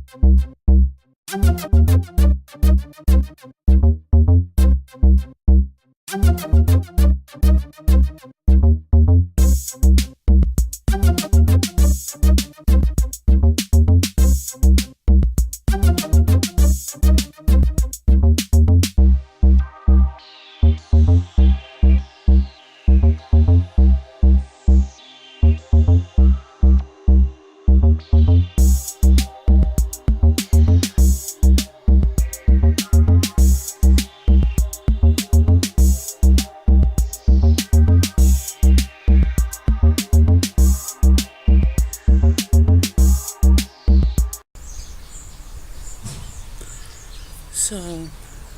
So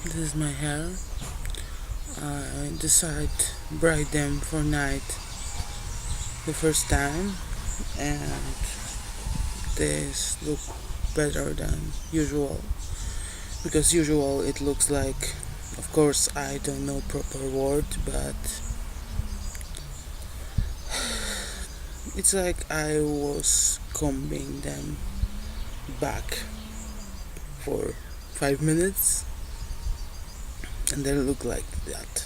this is my hair. I decided to braid them for night the first time, and this look better than usual, because usual it looks like, of course I don't know proper word, but it's like I was combing them back for 5 minutes and they look like that.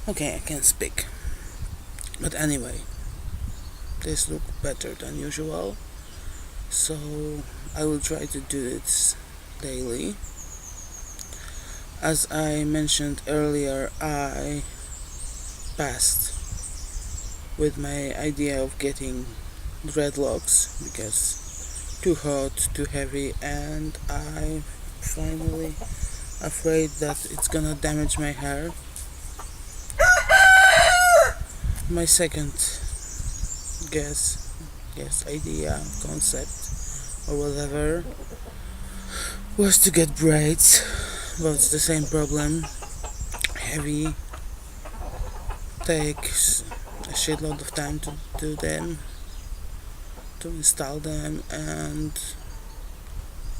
Okay, I can speak. But anyway, this look better than usual, so I will try to do it daily. As I mentioned earlier, I passed with my idea of getting dreadlocks because too hot, too heavy, and I finally afraid that it's gonna damage my hair. My second idea, concept, or whatever, was to get braids, but it's the same problem. Heavy, takes a shitload of time to do them, to install them, and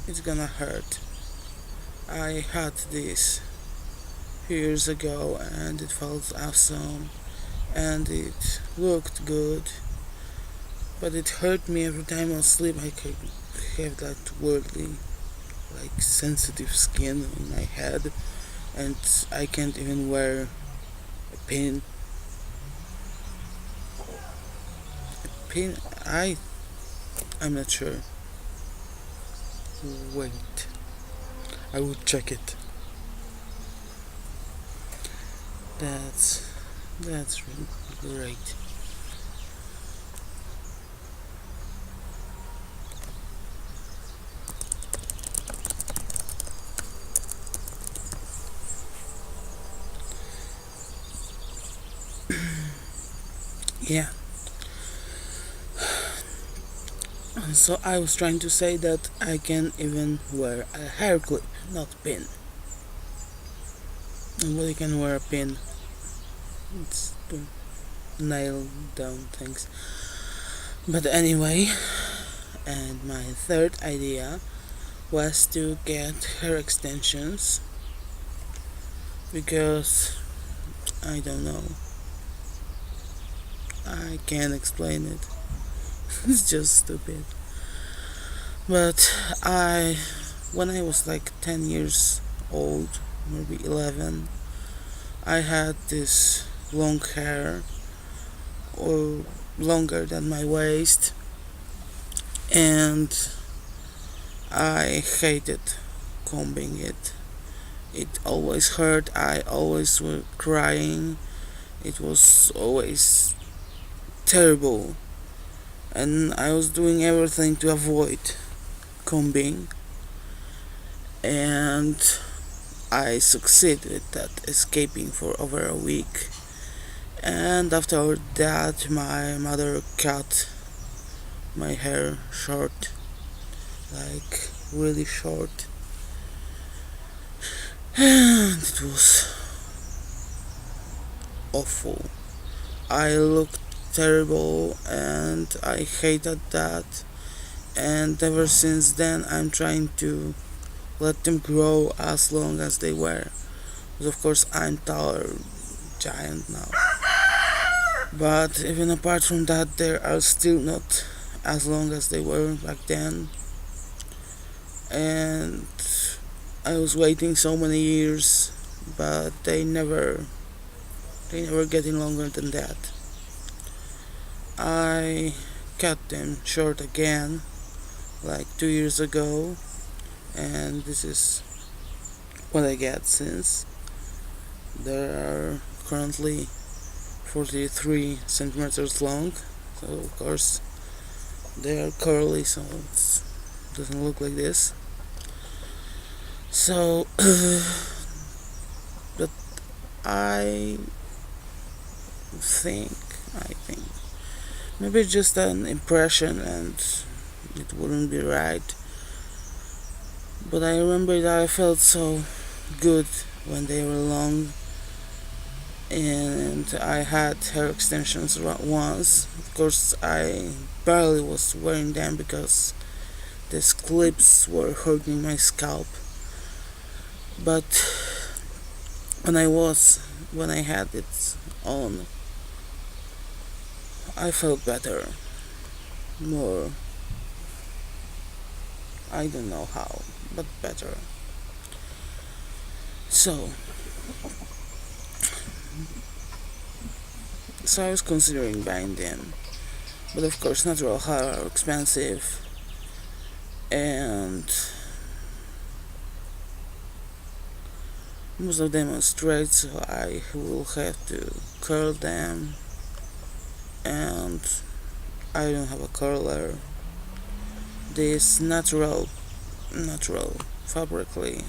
it's gonna hurt. I had this few years ago and it felt awesome and it looked good, but it hurt me every time I was asleep. I could have that weirdly sensitive skin on my head, and I can't even wear a pin. I'm not sure. Wait, I will check it. That's great. Yeah. So I was trying to say that I can even wear a hair clip, not pin. Nobody can wear a pin. It's to nail down things. But anyway, and my third idea was to get hair extensions, because I don't know, I can't explain it. It's just stupid. But when I was like 10 years old, maybe 11, I had this long hair, or longer than my waist, and I hated combing it. It always hurt, I always was crying, it was always terrible, and I was doing everything to avoid combing, and I succeeded at escaping for over a week. And after that, my mother cut my hair short, like really short, and it was awful. I looked terrible and I hated that, and ever since then I'm trying to let them grow as long as they were. But of course I'm taller giant now, but even apart from that, they are still not as long as they were back then. and I was waiting so many years, but they never getting longer than that. I cut them short again like 2 years ago, and this is what I get since. There are currently 43 centimeters long, so of course they are curly, so it doesn't look like this. So, but I think, I think maybe it's just an impression and it wouldn't be right. But I remember that I felt so good when they were long, and I had hair extensions once. Of course, I barely was wearing them because these clips were hurting my scalp. But when I had it on, I felt better, more. I don't know how, but better. So, so I was considering buying them, but of course, natural hair are expensive, and most of them are straight, so I will have to curl them, and I don't have a curler. This natural fabrically,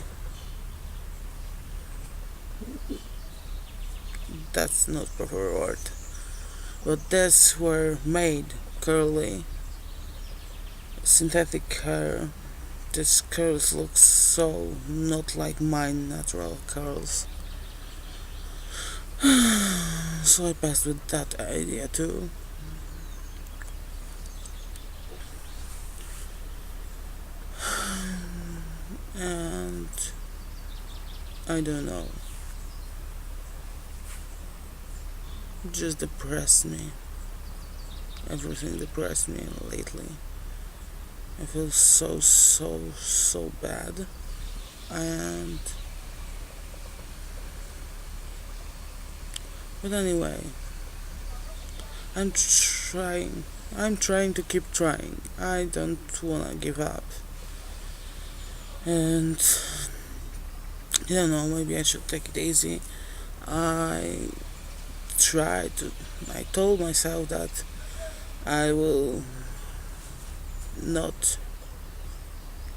that's not proper word, but these were made curly. Synthetic hair, these curls look so not like my natural curls. So I passed with that idea too. And I don't know, it just depressed me. Everything depressed me lately. I feel so bad. And but anyway, I'm trying. I'm trying to keep trying. I don't wanna give up. And I don't know, maybe I should take it easy. I tried to. I told myself that I will not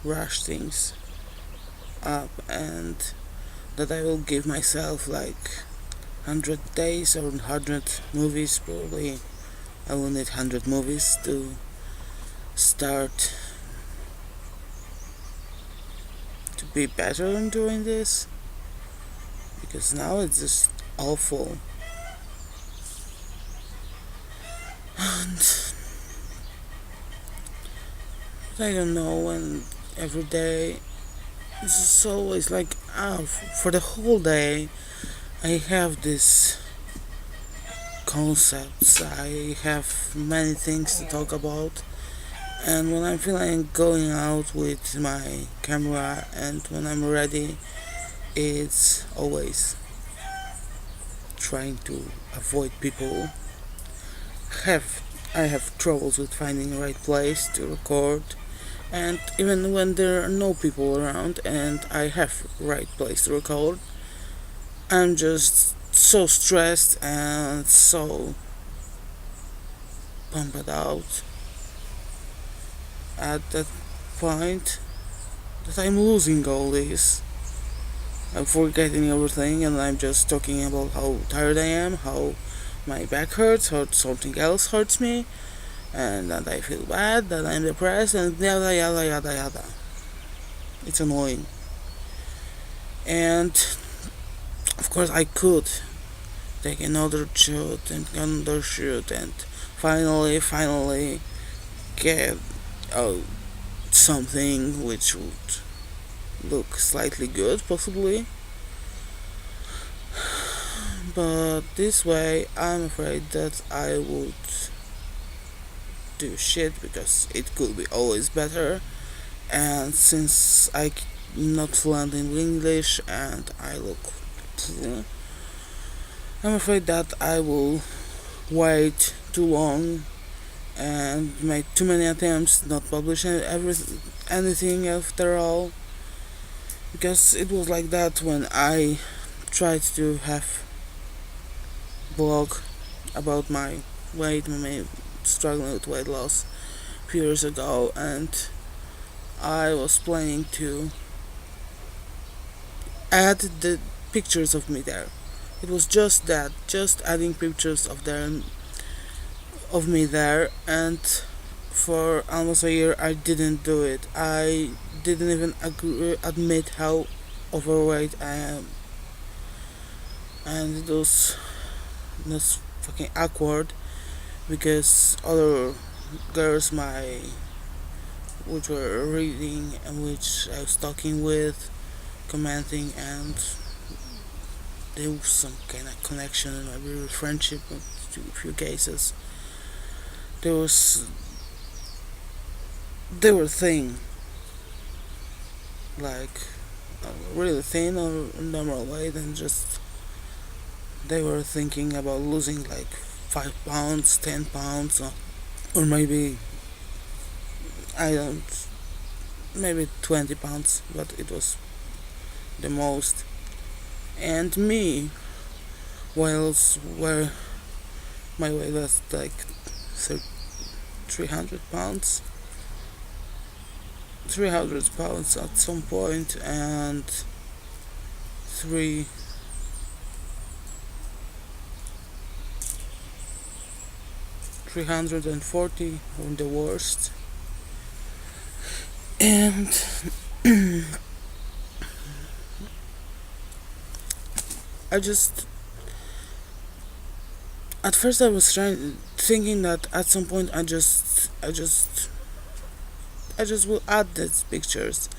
rush things up, and that I will give myself like 100 days or 100 movies. Probably I will need 100 movies to start to be better in doing this, because now it's just awful. And I don't know, and every day it's just always like, for the whole day I have these concepts, I have many things to talk about, and when I'm feeling going out with my camera and when I'm ready, it's always trying to avoid people. have I have troubles with finding the right place to record, and even when there are no people around and I have right place to record, I'm just so stressed and so pumped out at that point that I'm losing all this. I'm forgetting everything, and I'm just talking about how tired I am, how my back hurts, or something else hurts me, and that I feel bad, that I'm depressed, and yada yada yada yada. It's annoying. And of course, I could take another shoot and another shoot, and finally get something which would look slightly good, possibly. But this way, I'm afraid that I would do shit, because it could be always better, and since not fluent in English and I'm afraid that I will wait too long and make too many attempts not publish anything after all, because it was like that when I tried to have blog about my weight, my struggling with weight loss a few years ago, and I was planning to add the pictures of me there. It was just that, just adding pictures of me there, and for almost a year I didn't do it. I didn't even admit how overweight I am, and it was fucking awkward because other girls which were reading and which I was talking with, commenting, and there was some kind of connection and maybe friendship in a few cases. There was they were thin, like really thin or normal weight, and just they were thinking about losing like 5 pounds, 10 pounds, or maybe I don't, maybe 20 pounds, but it was the most. And me, whilst where my weight was like 300 pounds, 300 pounds at some point, and three 340 on the worst. And I just at first I was thinking that at some point I just will add these pictures,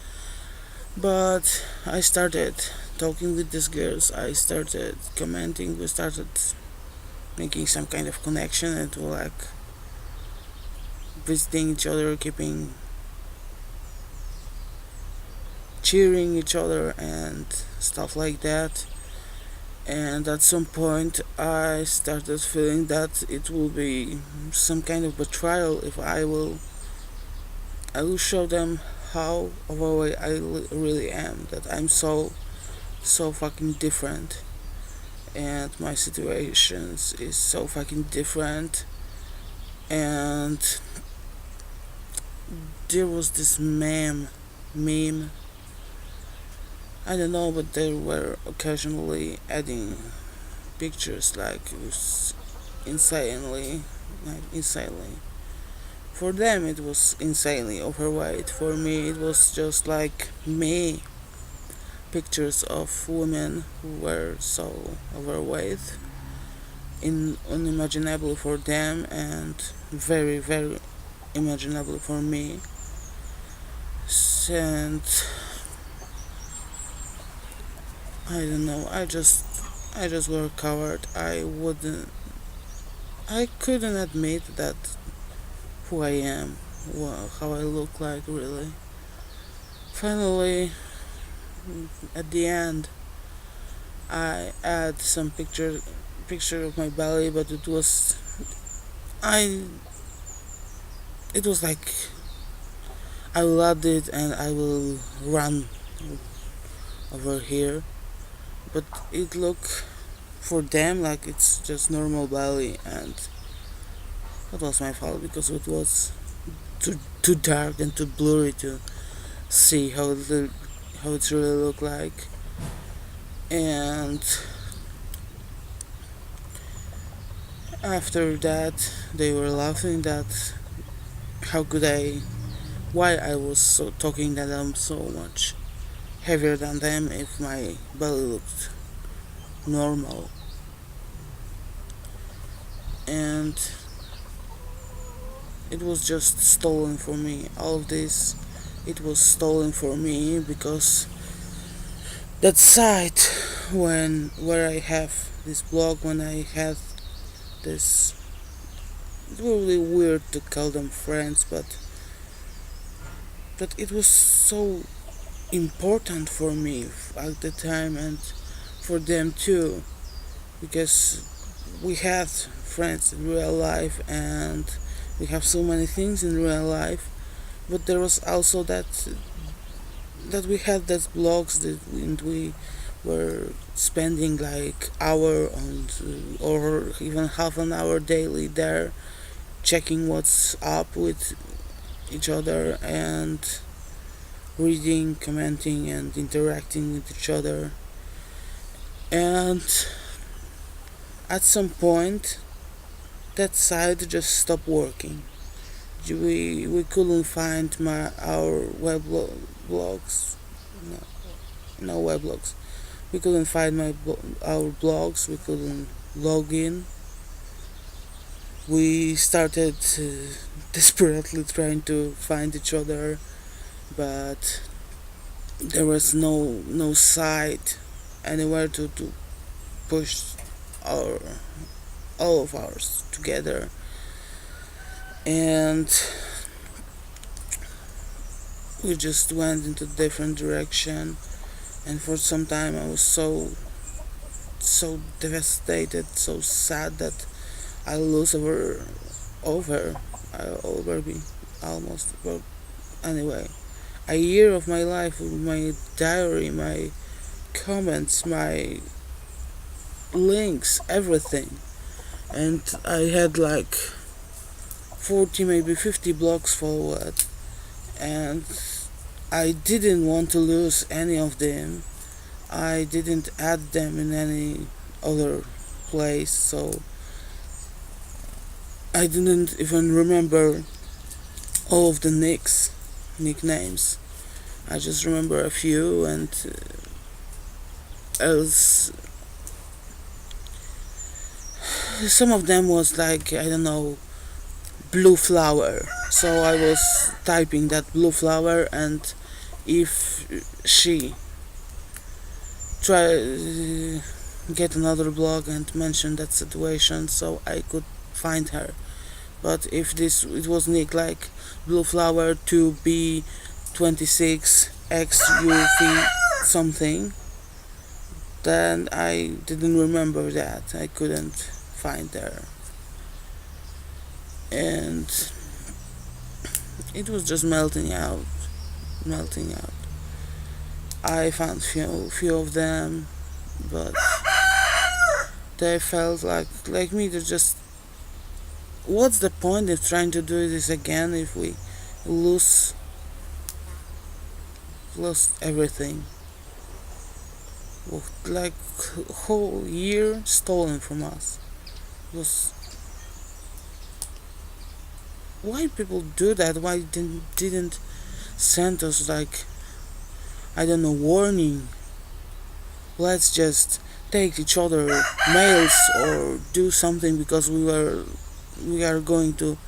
but I started talking with these girls, I started commenting, we started making some kind of connection, and we like visiting each other, keeping cheering each other and stuff like that. And at some point I started feeling that it will be some kind of betrayal if I will show them how overweight I really am, that I'm so fucking different, and my situations is so fucking different. And there was this meme, I don't know, but they were occasionally adding pictures like it was insanely. For them it was insanely overweight. For me it was just like me, pictures of women who were so overweight, unimaginable for them and very very imaginable for me. And I don't know, I just were a coward. I couldn't admit that who I am, how I look like really. Finally, at the end, I add some picture of my belly, but I it was like I will add it and I will run over here, but it look for them like it's just normal belly, and that was my fault because it was too dark and too blurry to see how it really looked like. And after that they were laughing that how could I why I was so talking that I'm so much heavier than them if my belly looked normal. And it was just stolen from me. All of this, it was stolen from me because that site where I have this blog, when I had this, it's really weird to call them friends, but but it was so important for me at the time and for them too, because we had friends in real life and we have so many things in real life, but there was also that we had those blogs and we were spending like hour on or even half an hour daily there, checking what's up with each other and reading, commenting, and interacting with each other. And at some point, that site just stopped working. We couldn't find our blogs. No, no web blogs. We couldn't find our blogs. We couldn't log in. We started desperately trying to find each other, but there was no site anywhere to push our all of ours together. And we just went into different direction, and for some time I was so devastated, so sad that I lose I'll be almost, well, anyway, a year of my life, my diary, my comments, my links, everything. And I had like 40, maybe 50 blogs forward, and I didn't want to lose any of them. I didn't add them in any other place, so I didn't even remember all of the nicknames. I just remember a few, and else some of them was like, I don't know, blue flower. So I was typing that blue flower, and if she try get another blog and mention that situation, so I could find her. But if it was nick like blue flower 2B26 XUV something, then I didn't remember that. I couldn't find her. And it was just melting out. I found few of them, but they felt like me. They're just, what's the point of trying to do this again if we lost everything? Like whole year stolen from us. Why people do that? Why didn't send us, like, I don't know, warning? Let's just take each other mails or do something, because we are going to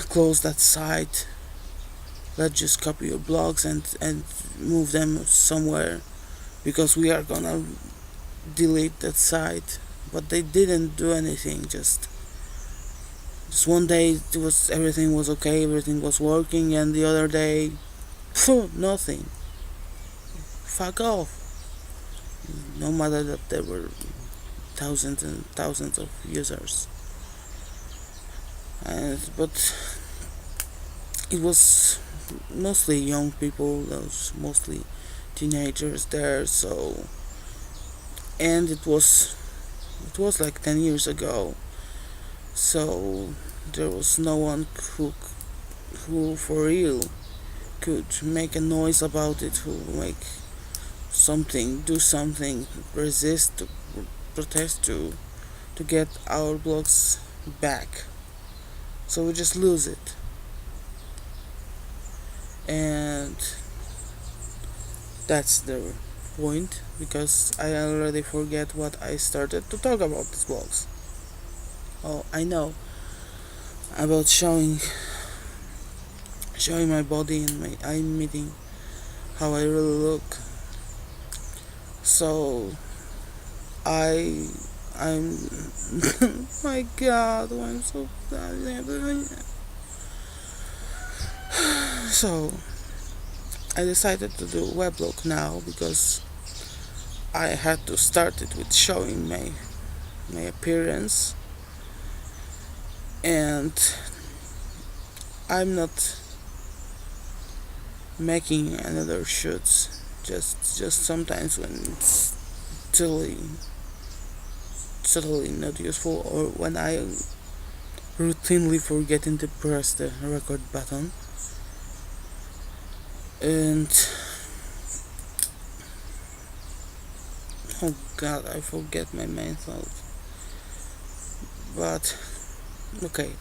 close that site. Let's just copy your blogs and move them somewhere, because we are gonna delete that site. But they didn't do anything. Just one day everything was okay, everything was working, and the other day, nothing. Fuck off. No matter that there were thousands and thousands of users. But it was mostly young people, those mostly teenagers there. So, and it was like 10 years ago. So there was no one who for real could make a noise about it, who do something, resist, to protest, to get our blogs back. So we just lose it. And that's the point, because I already forget what I started to talk about these blogs. Oh, I know, about showing my body and my eye meeting, how I really look. So I'm my god, I'm so So I decided to do weblog now because I had to start it with showing my appearance, and I'm not making another shoots. Just sometimes when it's totally not useful, or when I routinely forgetting to press the record button. And oh god, I forget my main thought. But okay,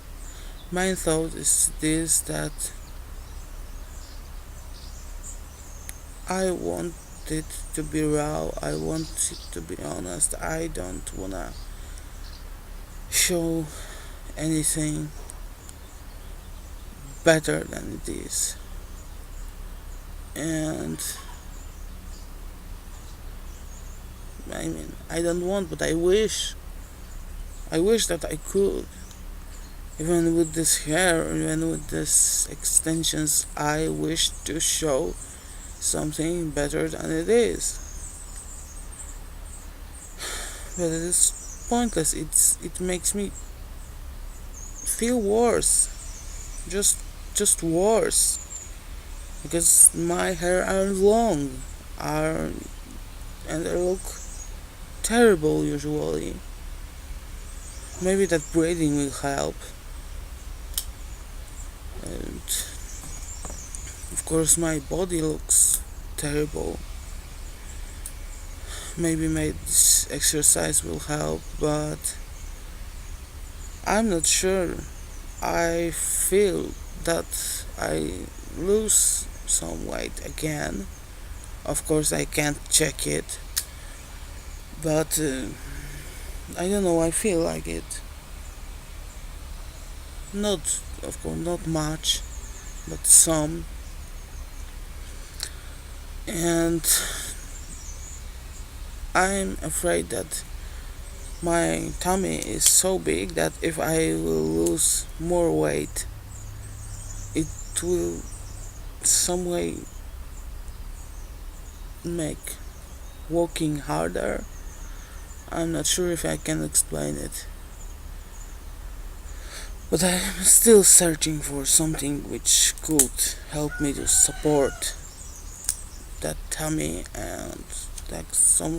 main thought is this, that I want it to be raw, I want it to be honest. I don't wanna show anything better than it is. And I mean, I don't want, but I wish that I could. Even with this hair, even with these extensions, I wish to show something better than it is. But it is pointless. It makes me feel worse. Just worse. Because my hair are long, and they look terrible usually. Maybe that braiding will help. And of course my body looks terrible. Maybe my exercise will help, but I'm not sure. I feel that I lose some weight again. Of course I can't check it, but I don't know, I feel like it. Not, of course, not much, but some. And I'm afraid that my tummy is so big that if I will lose more weight, it will some way make walking harder. I'm not sure if I can explain it. But I'm still searching for something which could help me to support that tummy and like some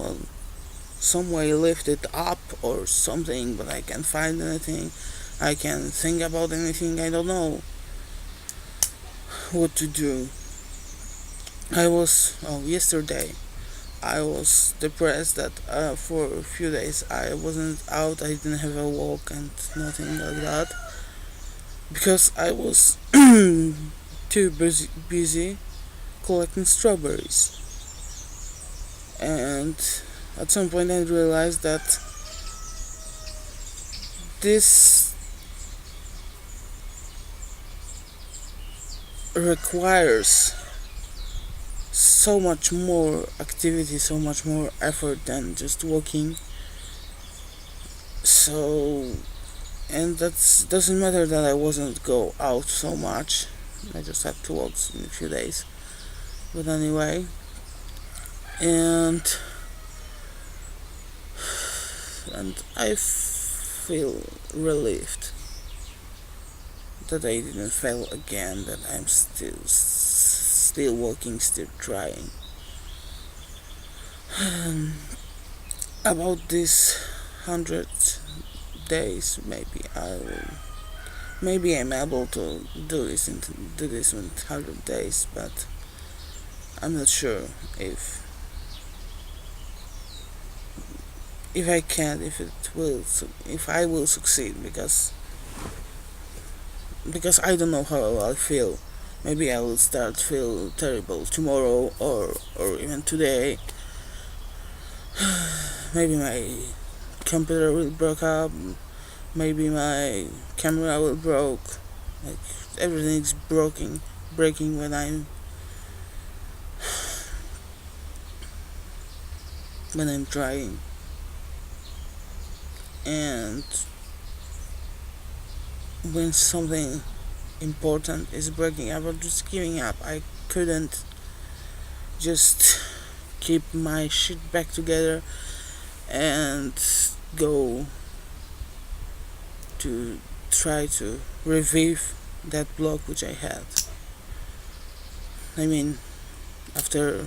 way lift it up or something, but I can't find anything. I can't think about anything. I don't know what to do. Yesterday I was depressed that for a few days I wasn't out, I didn't have a walk and nothing like that, because I was too busy collecting strawberries. And at some point I realized that this requires so much more activity, so much more effort than just walking. So, and that doesn't matter that I wasn't go out so much. I just had 2 walks in a few days. But anyway, and I feel relieved that I didn't fail again, that I'm still walking, still trying. About this 100 days, maybe I'm able to do this in 100 days, but I'm not sure if I can, if I will succeed, because I don't know how I'll feel. Maybe I will start feel terrible tomorrow, or even today. Maybe my computer will break up. Maybe my camera will broke. Like everything's breaking when I'm trying. And when something important is breaking up or just giving up. I couldn't just keep my shit back together and go to try to revive that blog which I had. I mean, after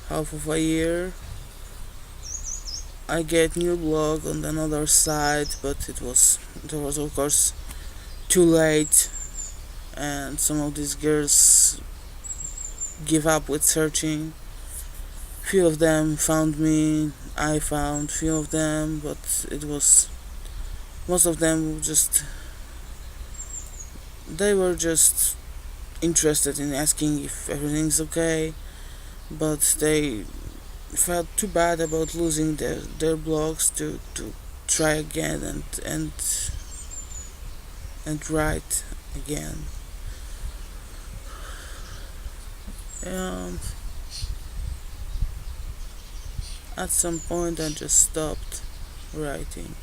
half of a year, I get new blog on another site, but it was of course too late, and some of these girls give up with searching. Few of them found me, I found few of them, but it was most of them just they were just interested in asking if everything's okay, but they felt too bad about losing their blogs to try again and write again. And at some point I just stopped writing.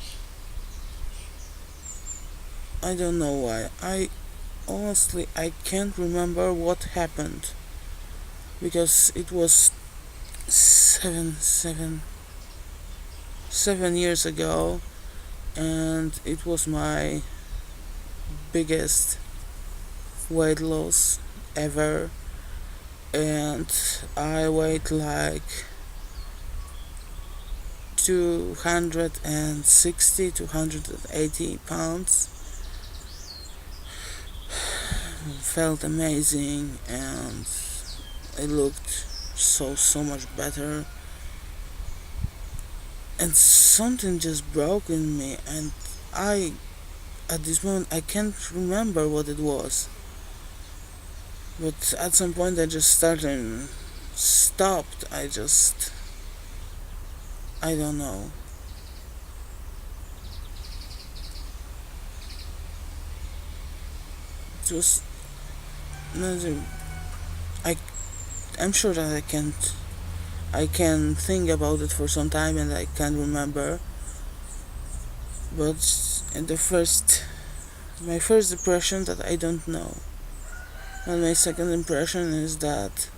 I don't know why. I can't remember what happened, because it was seven years ago, and it was my biggest weight loss ever, and I weighed like 260 280 pounds. Felt amazing, and I looked so much better, and something just broke in me, and I at this moment I can't remember what it was, but at some point I just stopped. I don't know. It was nothing. I I'm sure that I can think about it for some time and I can't remember. But in my first impression that I don't know, and my second impression is that,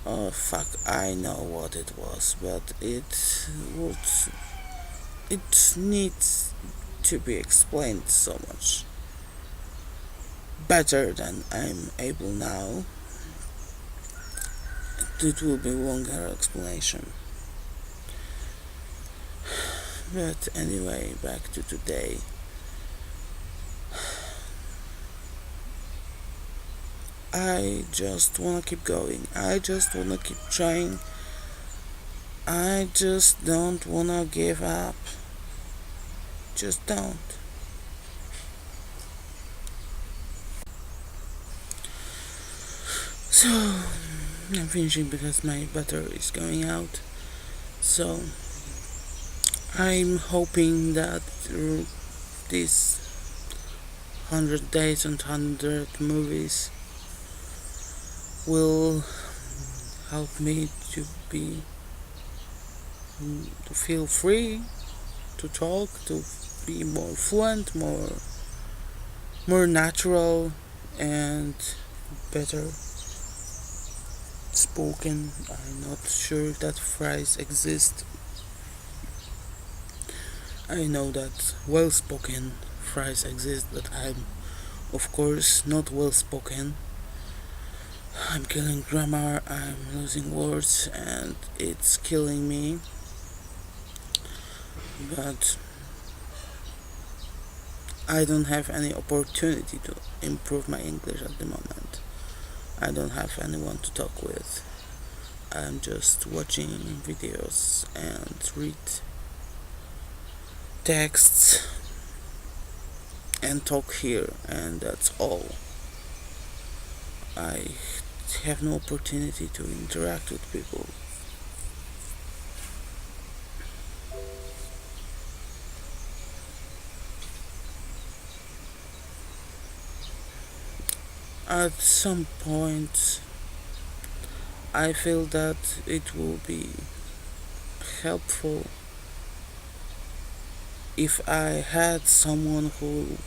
oh fuck, I know what it was, but it needs to be explained so much better than I'm able now. It will be longer explanation. But anyway, back to today. I just wanna keep going. I just wanna keep trying. I just don't wanna give up. Just don't. So, I'm finishing because my battery is going out. So, I'm hoping that these 100 days and 100 movies will help me to feel free to talk, to be more fluent, more natural, and better spoken. I'm not sure if that phrase exists. I know that well spoken phrase exists, but I'm of course not well spoken. I'm killing grammar, I'm losing words, and it's killing me. But I don't have any opportunity to improve my English at the moment. I don't have anyone to talk with. I'm just watching videos and read texts and talk here, and that's all. I have no opportunity to interact with people. At some point, I feel that it will be helpful if I had someone who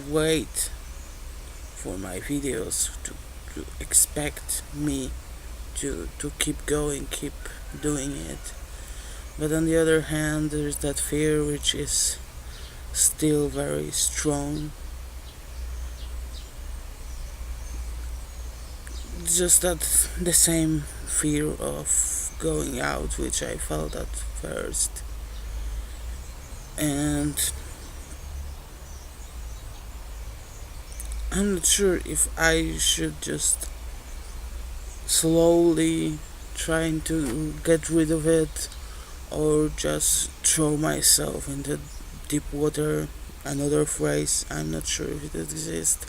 wait for my videos to expect me to keep going, keep doing it. But on the other hand, there's that fear which is still very strong. Just that the same fear of going out which I felt at first. And I'm not sure if I should just slowly trying to get rid of it or just throw myself into deep water. Another phrase, I'm not sure if it exists.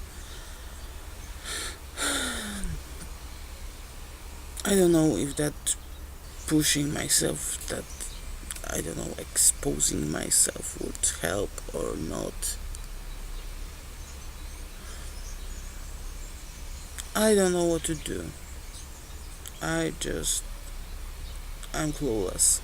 I don't know if that pushing myself, that I don't know, exposing myself would help or not. I don't know what to do. I'm clueless.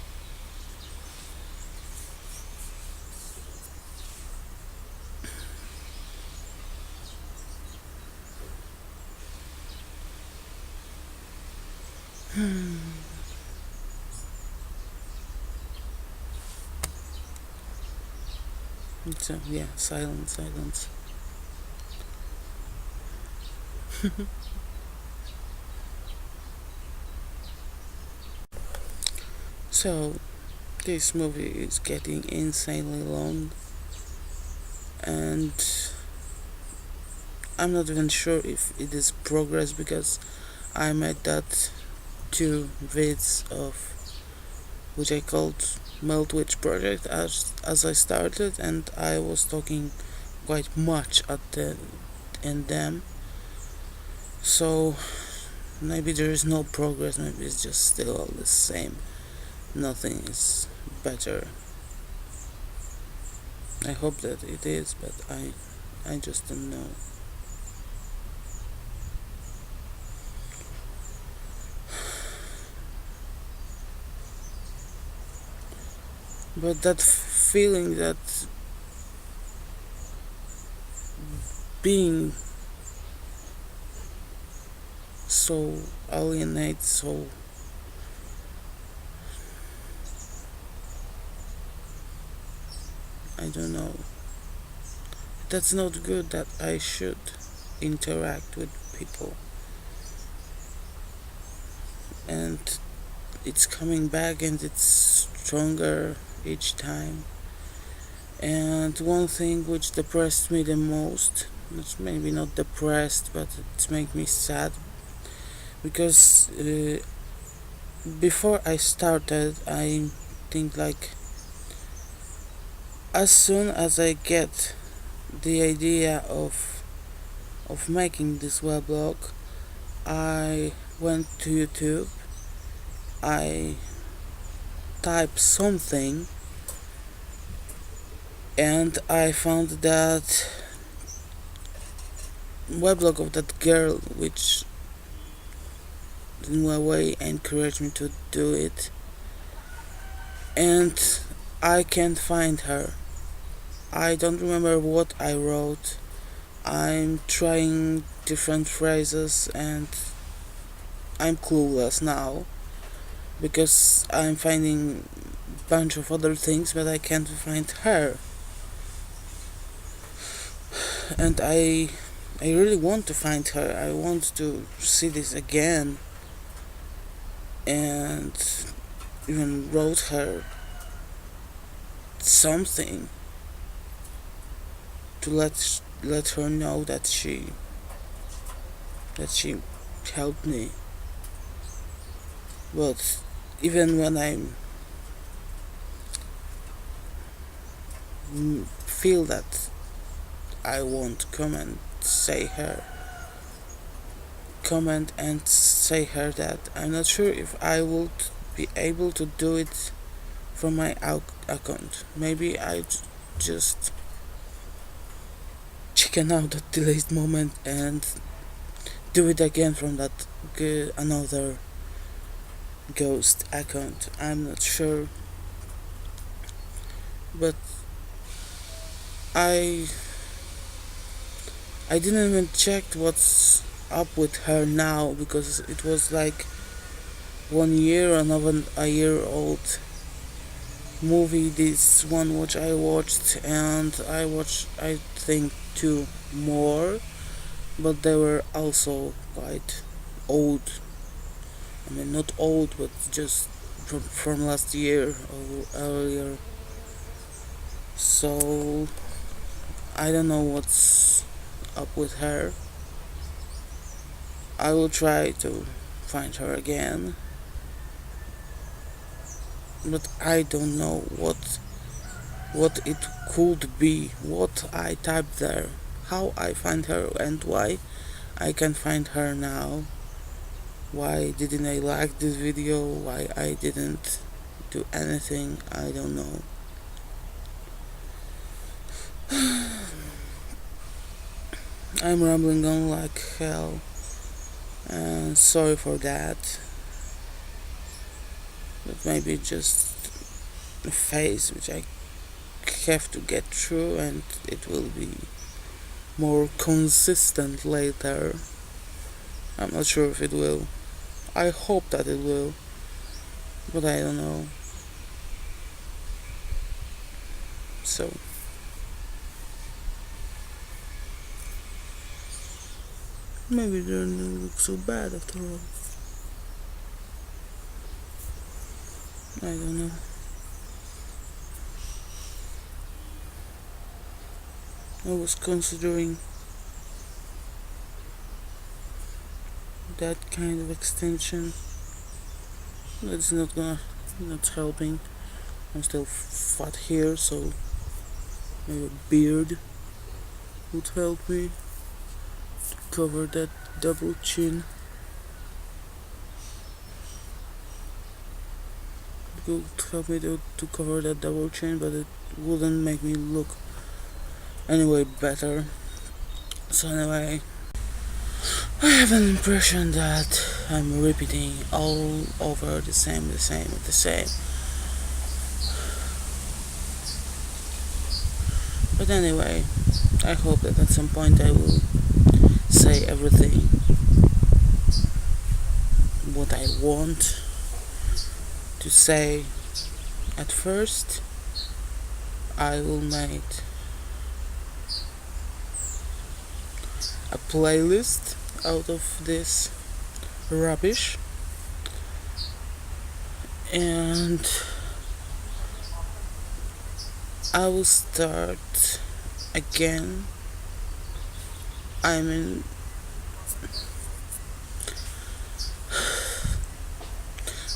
So yeah, silence. So this movie is getting insanely long, and I'm not even sure if it is progress because I made that two vids of which I called Meltwitch Project as I started, and I was talking quite much at the in them. So maybe there is no progress. Maybe it's just still all the same. Nothing is better. I hope that it is, but I just don't know. But that feeling that being so alienate, so I don't know. That's not good that I should interact with people. And it's coming back and it's stronger each time. And one thing which depressed me the most, it's maybe not depressed, but it made me sad because before I started, I think like as soon as I get the idea of making this weblog, I went to YouTube, I typed something, and I found that weblog of that girl which in a way encouraged me to do it, and I can't find her. I don't remember what I wrote. I'm trying different phrases and I'm clueless now because I'm finding a bunch of other things, but I can't find her. And I really want to find her. I want to see this again, and even wrote her something to let her know that she helped me. But even when I feel that I won't comment and say her that I'm not sure if I would be able to do it from my account. Maybe I just chicken out at the last moment and do it again from that another ghost account. I'm not sure, but I I didn't even check what's up with her now, because it was like 1 year or not a year old movie, this one which I watched, and I watched, I think, two more, but they were also quite old. I mean, not old, but just from last year or earlier. So I don't know what's up with her. I will try to find her again, but I don't know what it could be, what I typed there, how I find her, and why I can find her now. Why didn't I like this video? Why I didn't do anything? I don't know. I'm rambling on like hell, and sorry for that. But maybe just a phase which I have to get through, and it will be more consistent later. I'm not sure if it will. I hope that it will, but I don't know. So maybe it doesn't look so bad after all. I don't know. I was considering that kind of extension. That's not helping. I'm still fat here, so maybe a beard would help me to cover that double chin. It would help me to cover that double chin, but it wouldn't make me look anyway better. So anyway, I have an impression that I'm repeating all over the same. But anyway, I hope that at some point I will say everything what I want to say. At first, I will make a playlist out of this rubbish, and I will start again. I mean,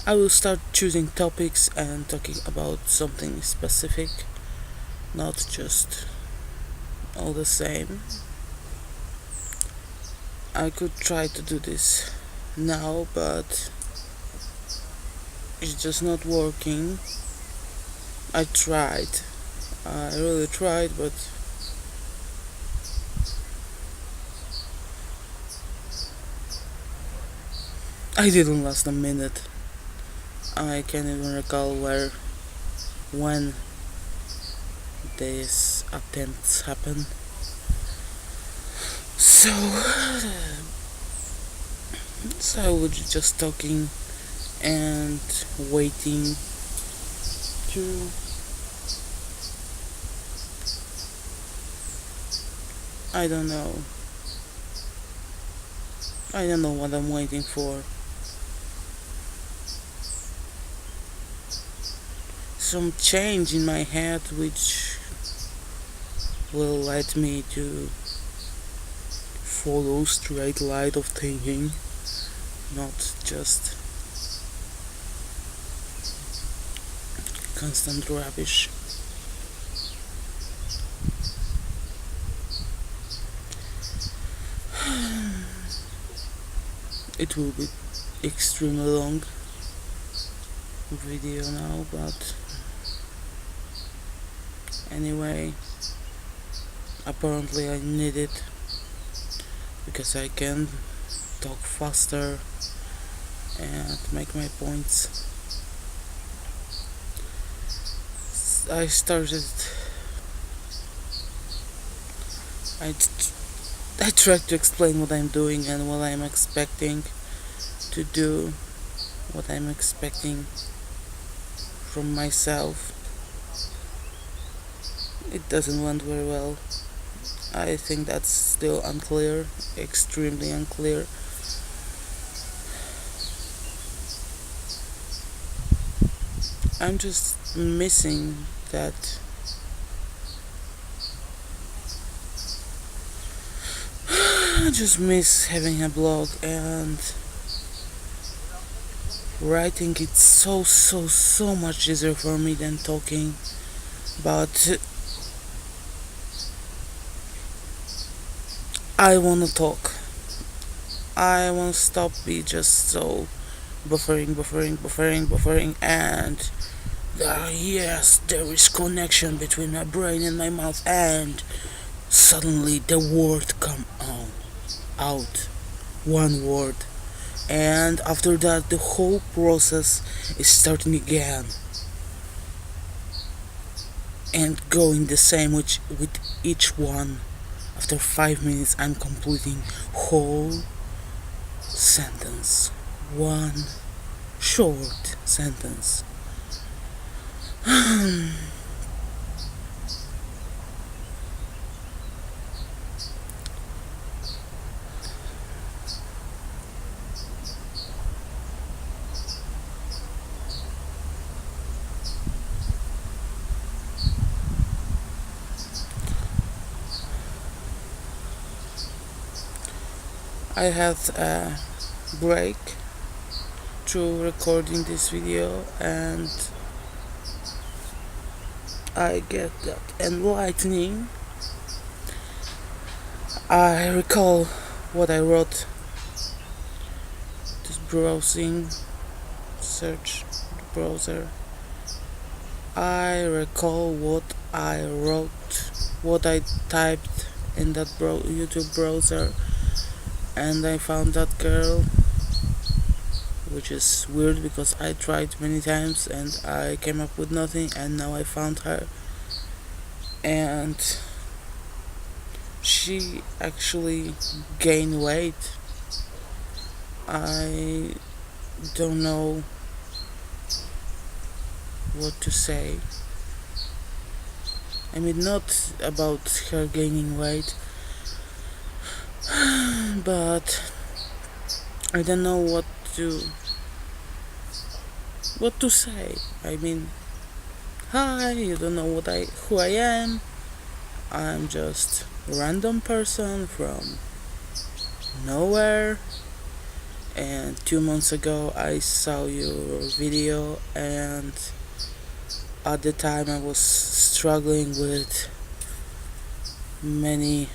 I will start choosing topics and talking about something specific, not just all the same. I could try to do this now, but it's just not working. I tried. I really tried, but I didn't last a minute. I can't even recall when these attempts happened. So I was just talking and waiting to I don't know what I'm waiting for. Some change in my head which will let me to follow straight line of thinking, not just constant rubbish. It will be extremely long video now, but anyway, apparently I need it because I can talk faster and make my points. I I try to explain what I'm doing and what I'm expecting to do, what I'm expecting from myself. It doesn't went very well. I think that's still unclear, extremely unclear. I'm just missing that. I just miss having a blog and writing. It's so much easier for me than talking, but I wanna talk. I wanna stop be just so buffering, and yes, there is connection between my brain and my mouth, and suddenly the word come out, one word, and after that the whole process is starting again and going the same with each one. After 5 minutes I'm completing whole sentence, one short sentence. I had a break through recording this video, and I get that enlightening. I recall what I wrote, just browsing, search the browser. I recall what I wrote, what I typed in that YouTube browser, and I found that girl, which is weird because I tried many times and I came up with nothing, and now I found her, and she actually gained weight. I don't know what to say. I mean, not about her gaining weight, but I don't know to what to say. I mean, hi, you don't know who I am. I'm just a random person from nowhere, and 2 months ago I saw your video, and at the time I was struggling with many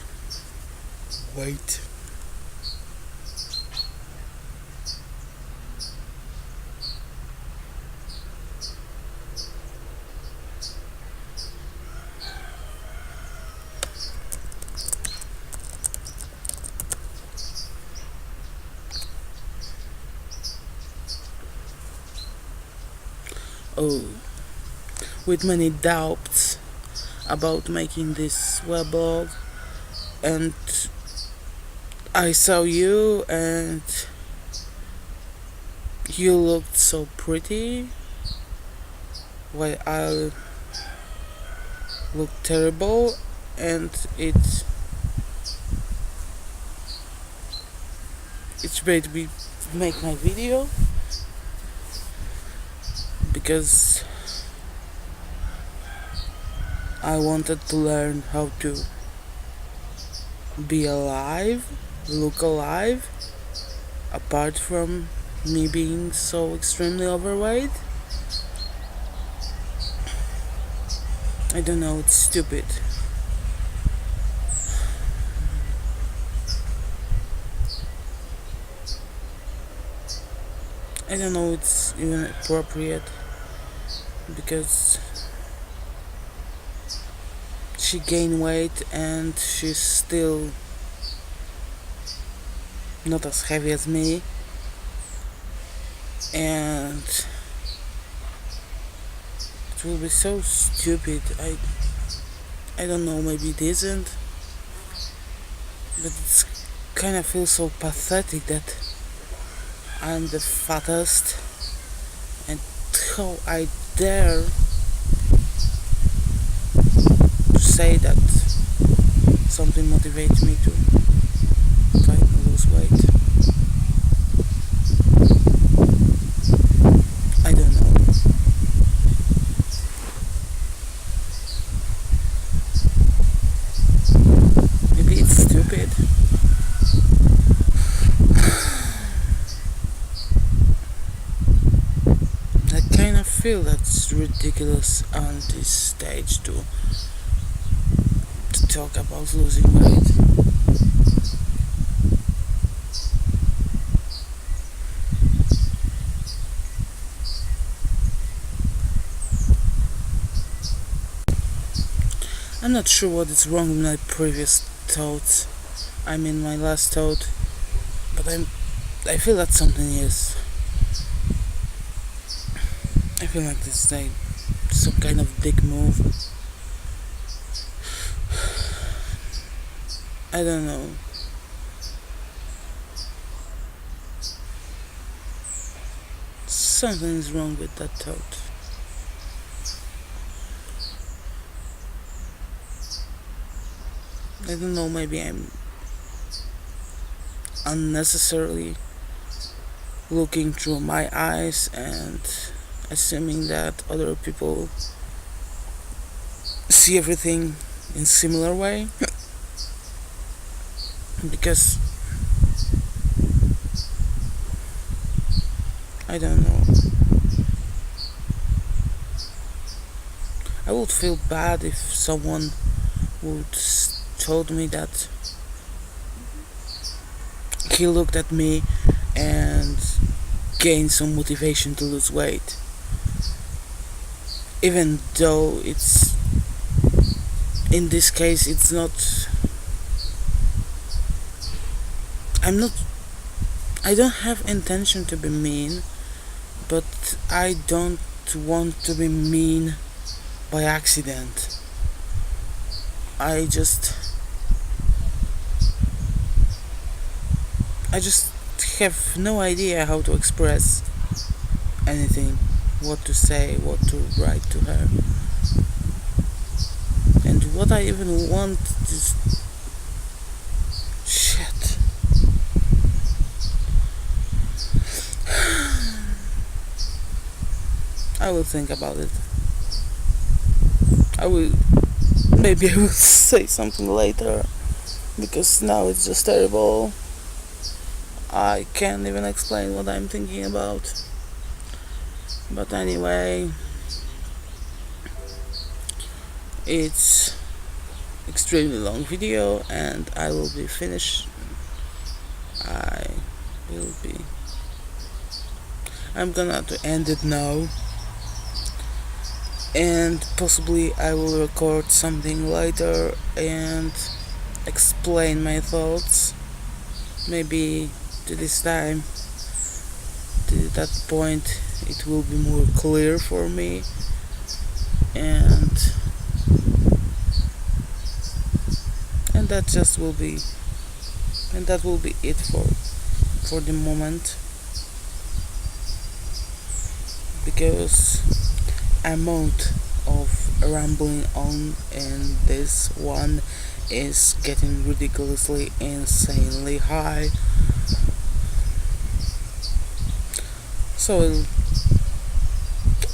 weight. Oh, with many doubts about making this weblog, and I saw you, and you looked so pretty while I looked terrible, and it made me make my video because I wanted to learn how to be alive, look alive, apart from me being so extremely overweight. I don't know, it's stupid. I don't know it's even appropriate because she gained weight and she's still not as heavy as me, and it will be so stupid. I don't know, maybe it isn't, but it's kind of feels so pathetic that I'm the fattest, and how I dare to say that something motivates me to try to lose weight. I don't know. Maybe it's stupid. I kind of feel that's ridiculous on this stage to talk about losing weight. I'm not sure what is wrong with my previous thoughts. I mean my last thought, but I feel that something is. I feel like this is some kind of big move. I don't know. Something is wrong with that thought. I don't know, maybe I'm unnecessarily looking through my eyes and assuming that other people see everything in similar way. Because I don't know. I would feel bad if someone would told me that he looked at me and gained some motivation to lose weight, even though it's in this case it's not. I don't have intention to be mean, but I don't want to be mean by accident. I just have no idea how to express anything, what to say, what to write to her, and what I even want is shit. I will think about it. Maybe I will say something later, because now it's just terrible. I can't even explain what I'm thinking about. But anyway, it's extremely long video and I will be finished. I'm gonna to end it now, and possibly I will record something later and explain my thoughts. Maybe to this time, to that point, it will be more clear for me, and that will be it for the moment, because amount of rambling on and this one is getting ridiculously insanely high. So I'll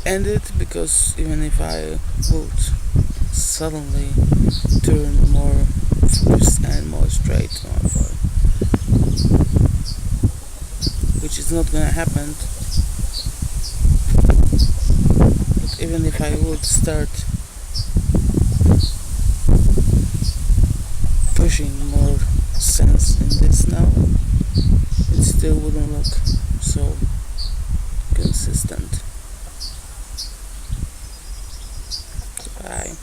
end it, because even if I would suddenly turn more focused and more straight forward, which is not gonna happen, but even if I would start pushing more sense in this now, it still wouldn't look so consistent. Bye.